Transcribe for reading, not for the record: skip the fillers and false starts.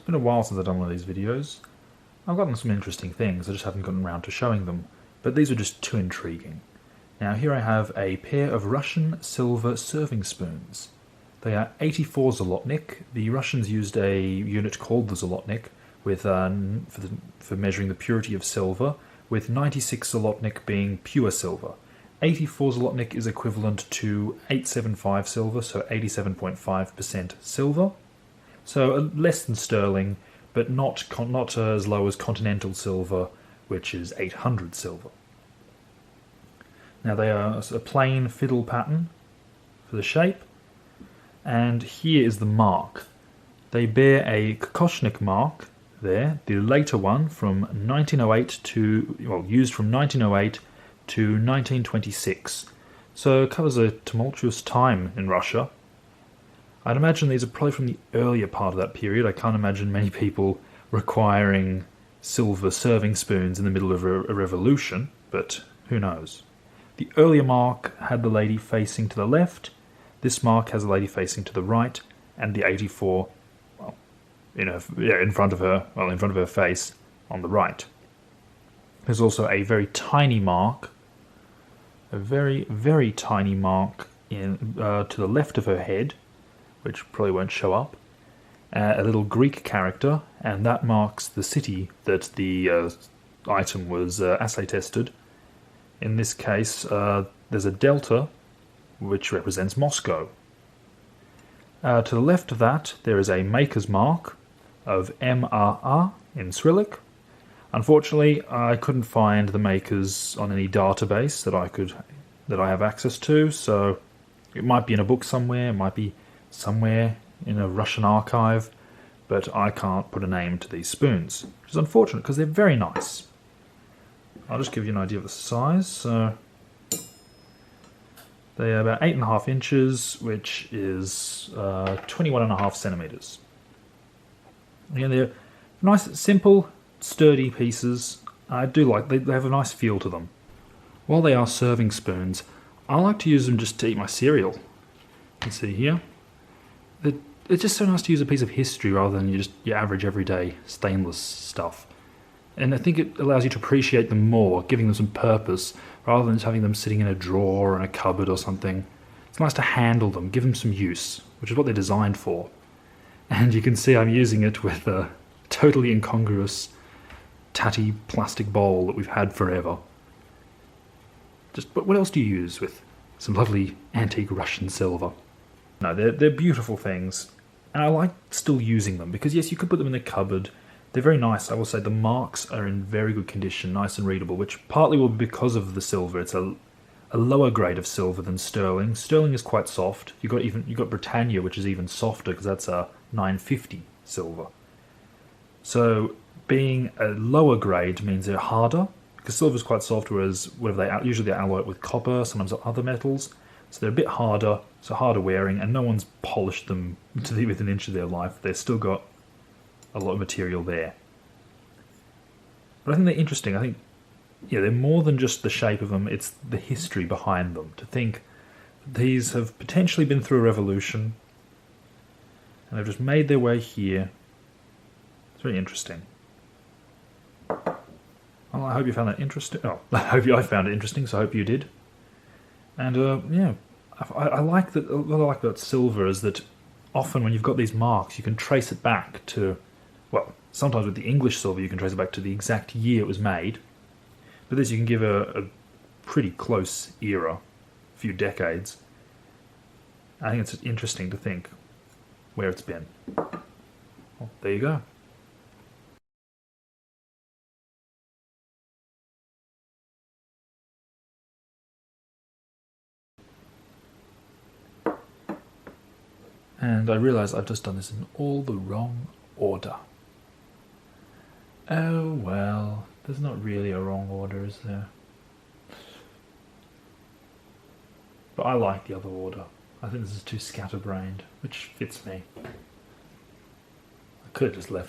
been a while since I've done one of these videos. I've gotten some interesting things, I just haven't gotten around to showing them, but these are just too intriguing. Now here I have a pair of Russian silver serving spoons. They are 84 zolotnik. The Russians used a unit called the zolotnik with, for measuring the purity of silver, with 96 zolotnik being pure silver. 84 zolotnik is equivalent to 875 silver, so 87.5% silver. So less than sterling, but not as low as continental silver, which is 800 silver. Now they are a plain fiddle pattern for the shape, and here is the mark. They bear a Kokoshnik mark there, the later one from 1908 to, well, used from 1908 to 1926. So it covers a tumultuous time in Russia. I'd imagine these are probably from the earlier part of that period. I can't imagine many people requiring silver serving spoons in the middle of a revolution, but who knows. The earlier mark had the lady facing to the left, this mark has the lady facing to the right, and the 84, well, in front of her face on the right. There's also a very tiny mark, a very, very tiny mark to the left of her head, which probably won't show up, a little Greek character, and that marks the city that the item was assay tested. In this case, there's a delta, which represents Moscow. To the left of that, there is a maker's mark of MRR in Cyrillic. Unfortunately, I couldn't find the makers on any database that I have access to, so it might be in a book somewhere, it might be somewhere in a Russian archive, but I can't put a name to these spoons, which is unfortunate because they're very nice. I'll just give you an idea of the size. So they are about 8.5 inches, which is 21.5 centimeters. Again, they're nice, simple, sturdy pieces. I do like they have a nice feel to them. While they are serving spoons, I like to use them just to eat my cereal. You can see here. It's just so nice to use a piece of history rather than your average everyday stainless stuff. And I think it allows you to appreciate them more, giving them some purpose, rather than just having them sitting in a drawer or in a cupboard or something. It's nice to handle them, give them some use, which is what they're designed for. And you can see I'm using it with a totally incongruous, tatty plastic bowl that we've had forever. But what else do you use with some lovely antique Russian silver? No, they're beautiful things, and I like still using them, because yes, you could put them in the cupboard. They're very nice. I will say the marks are in very good condition, nice and readable, which partly will be because of the silver. It's a lower grade of silver than sterling. Sterling is quite soft. You got Britannia, which is even softer because that's a 950 silver. So being a lower grade means they're harder, because silver is quite soft, whereas usually they alloy it with copper, sometimes other metals. So they're a bit harder, so harder wearing, and no one's polished them to within an inch of their life. They've still got a lot of material there. But I think they're interesting. I think, yeah, they're more than just the shape of them, it's the history behind them. To think these have potentially been through a revolution, and they've just made their way here. It's very interesting. Well, I hope you found that interesting. Oh, I found it interesting, so I hope you did. And yeah, I like that. What I like about silver is that often when you've got these marks, you can trace it back to, well, sometimes with the English silver you can trace it back to the exact year it was made. But this you can give a pretty close era, a few decades. I think it's interesting to think where it's been. Well, there you go. And I realise I've just done this in all the wrong order. Oh well, there's not really a wrong order, is there? But I like the other order. I think this is too scatterbrained, which fits me. I could have just left